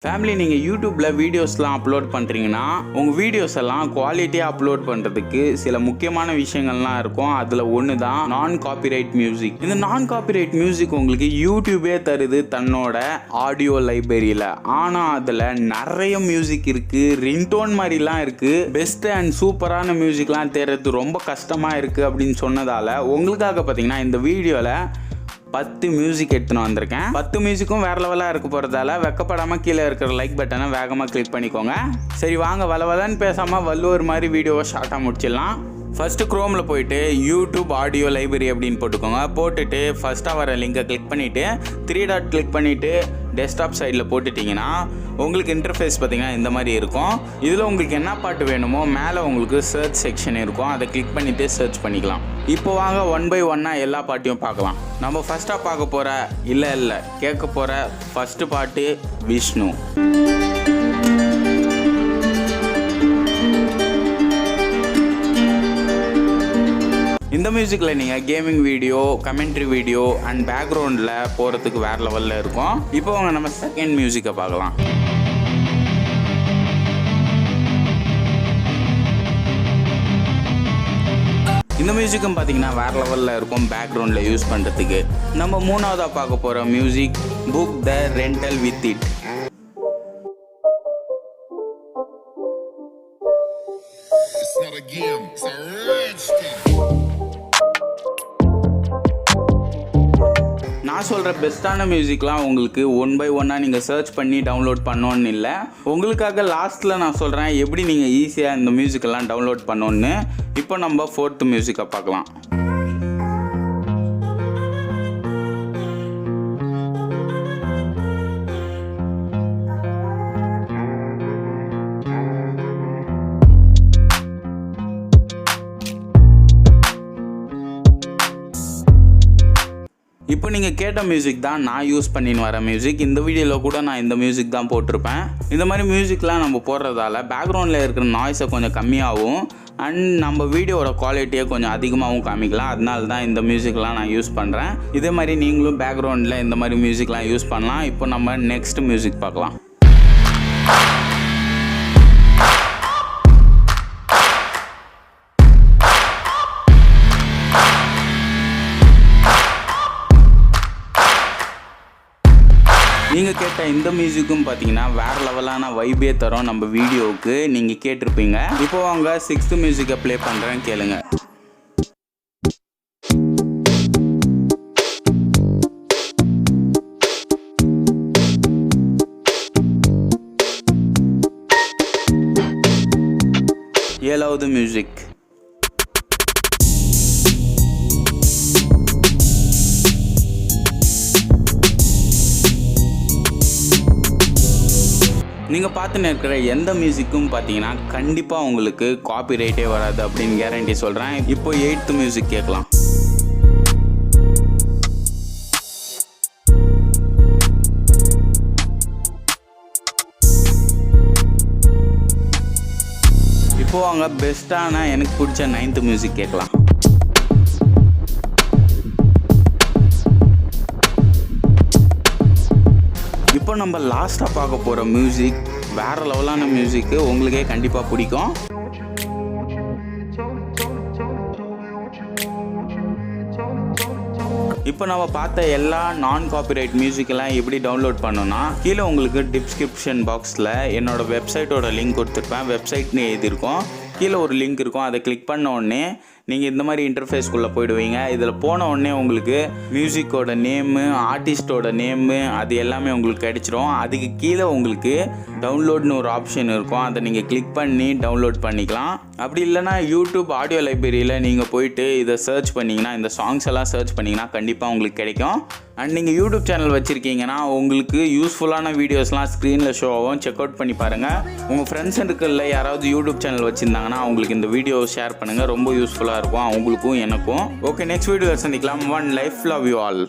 Family நீங்கள் யூடியூப்பில் வீடியோஸ்லாம் அப்லோட் பண்ணுறீங்கன்னா உங்கள் வீடியோஸ் எல்லாம் குவாலிட்டியாக அப்லோட் பண்ணுறதுக்கு சில முக்கியமான விஷயங்கள்லாம் இருக்கும். அதில் ஒன்று தான் நான் காப்பிரைட் மியூசிக். இந்த நான் காப்பிரைட் மியூசிக் உங்களுக்கு யூடியூபே தருது தன்னோட ஆடியோ லைப்ரரியில். ஆனால் அதில் நிறைய மியூசிக் இருக்குது, ரிங்டோன் மாதிரிலாம் இருக்குது. பெஸ்ட்டு அண்ட் சூப்பரான மியூசிக்லாம் தேடுறது ரொம்ப கஷ்டமாக இருக்குது அப்படின்னு சொன்னதால் உங்களுக்காக பார்த்தீங்கன்னா இந்த வீடியோவில் 10 மியூசிக் எடுத்துன்னு வந்திருக்கேன். 10 மியூசிக்கும் வேறு லெவலாக இருக்க போகிறதால வெக்கப்படாமல் கீழே இருக்கிற லைக் பட்டனை வேகமாக கிளிக் பண்ணிக்கோங்க. சரி வாங்க வளவலன்னு பேசாமல் வள்ளுவர் மாதிரி வீடியோவை ஷார்ட்டாக முடிச்சிடலாம். ஃபஸ்ட்டு க்ரோமில் போயிட்டு யூடியூப் ஆடியோ லைப்ரரி அப்படின்னு போட்டுக்கோங்க. போட்டுட்டு ஃபஸ்ட்டாக வர லிங்கை கிளிக் பண்ணிவிட்டு 3 டாட் கிளிக் பண்ணிவிட்டு டெஸ்க்டாப் சைடில் போட்டுட்டிங்கன்னா உங்களுக்கு இன்டர்ஃபேஸ் பார்த்திங்கன்னா இந்த மாதிரி இருக்கும். இதில் உங்களுக்கு என்ன பாட்டு வேணுமோ மேலே உங்களுக்கு சர்ச் செக்ஷன் இருக்கும், அதை கிளிக் பண்ணிவிட்டு சர்ச் பண்ணிக்கலாம். இப்போ வாங்க 1 by 1 எல்லா பாட்டையும் பார்க்கலாம். நம்ம ஃபஸ்ட்டாக பார்க்க போகிற இல்லை கேட்க போகிற ஃபஸ்ட்டு பாட்டு விஷ்ணு. இந்த மியூசிக்கில் நீங்கள் gaming video, commentary video and பேக்ரவுண்டில் போகிறதுக்கு வேறு லெவலில் இருக்கும். இப்போ அவங்க நம்ம செகண்ட் மியூசிக்கை பார்க்கலாம். இந்த மியூசிக்கும் பார்த்தீங்கன்னா வேறு லெவலில் இருக்கும் பேக்ரவுண்டில் யூஸ் பண்ணுறதுக்கு. நம்ம மூணாவதாக பார்க்க போகிற music book the rental with it. நான் சொல்கிற பெஸ்ட்டான மியூசிக்லாம் உங்களுக்கு 1 by 1 நீங்கள் சர்ச் பண்ணி டவுன்லோட் பண்ணோன்னு இல்லை. உங்களுக்காக லாஸ்ட்டில் நான் சொல்கிறேன் எப்படி நீங்கள் ஈஸியாக இந்த மியூசிக்கெல்லாம் டவுன்லோட் பண்ணோன்னு. இப்போ நம்ம 4th மியூசிக்கை பார்க்கலாம். இப்போ நீங்கள் கேட்ட மியூசிக் தான் நான் யூஸ் பண்ணின்னு வர மியூசிக். இந்த வீடியோவில் கூட நான் இந்த மியூசிக் தான் போட்டிருப்பேன். இந்த மாதிரி மியூசிக்லாம் நம்ம போடுறதால பேக்ரவுண்டில் இருக்கிற நாய்ஸை கொஞ்சம் கம்மியாகவும் அண்ட் நம்ம வீடியோவோட குவாலிட்டியை கொஞ்சம் அதிகமாகவும் காமிக்கலாம். அதனால தான் இந்த மியூசிக்லாம் நான் யூஸ் பண்ணுறேன். இதே மாதிரி நீங்களும் பேக்ரவுண்டில் இந்த மாதிரி மியூசிக்லாம் யூஸ் பண்ணலாம். இப்போ நம்ம நெக்ஸ்ட் மியூசிக் பார்க்கலாம். நீங்கள் கேட்ட இந்த மியூசிக்கும் பார்த்தீங்கன்னா வேறு லெவலான வைபே தரும் நம்ம வீடியோவுக்கு. நீங்கள் கேட்டிருப்பீங்க. இப்போ அவங்க 6th மியூசிக்கை ப்ளே பண்ணுறேன், கேளுங்க. ஏழாவது மியூசிக். நீங்கள் பார்த்துன்னு இருக்கிற எந்த மியூசிக்கும் பார்த்தீங்கன்னா கண்டிப்பாக உங்களுக்கு காப்பிரைட்டே வராது அப்படின்னு கேரண்டி சொல்கிறேன். இப்போ 8th மியூசிக் கேட்கலாம். இப்போ அவங்க பெஸ்ட்டான எனக்கு பிடிச்ச 9th மியூசிக் கேட்கலாம். இப்போ நம்ம லாஸ்ட்டாக பார்க்க போகிற மியூசிக் வேறு லெவலான மியூசிக்கு, உங்களுக்கே கண்டிப்பாக பிடிக்கும். இப்போ நம்ம பார்த்த எல்லா நான் காப்பிரைட் மியூசிக்கெல்லாம் எப்படி டவுன்லோட் பண்ணோன்னா கீழே உங்களுக்கு டிஸ்கிரிப்ஷன் பாக்ஸில் என்னோட வெப்சைட்டோட லிங்க் கொடுத்துருப்பேன். வெப்சைட்னு எழுதியிருக்கோம். கீழே ஒரு லிங்க் இருக்கும், அதை கிளிக் பண்ண உடனே நீங்கள் இந்த மாதிரி இன்டர்ஃபேஸ்க்குள்ளே போயிடுவீங்க. இதில் போன உடனே உங்களுக்கு மியூசிக்கோட நேமு, ஆர்டிஸ்டோட நேமு அது எல்லாமே உங்களுக்கு கிடைச்சிரும். அதுக்கு கீழே உங்களுக்கு டவுன்லோட்னு ஒரு ஆப்ஷன் இருக்கும், அதை நீங்கள் கிளிக் பண்ணி டவுன்லோட் பண்ணிக்கலாம். அப்படி இல்லைனா யூடியூப் ஆடியோ லைப்ரரியில் நீங்கள் போயிட்டு இதை சர்ச் பண்ணிங்கன்னா, இந்த சாங்ஸ் எல்லாம் சர்ச் பண்ணிங்கன்னா கண்டிப்பாக உங்களுக்கு கிடைக்கும். அண்ட் நீங்கள் யூடியூப் சேனல் வச்சுருக்கீங்கன்னா உங்களுக்கு யூஸ்ஃபுல்லான வீடியோஸ்லாம் ஸ்க்ரீனில் ஷோ ஆகும், செக் அவுட் பண்ணி பாருங்கள். உங்கள் ஃப்ரெண்ட்ஸ் இருக்குல்ல யாராவது யூடியூப் சேனல் வச்சுருந்தாங்கன்னா அவங்களுக்கு இந்த வீடியோ ஷேர் பண்ணுங்கள், ரொம்ப யூஸ்ஃபுல்லாக இருக்கும் அவங்களுக்கும் எனக்கும். ஓகே, நெக்ஸ்ட் வீடியோவில் சந்திக்கலாம். One life, love you all.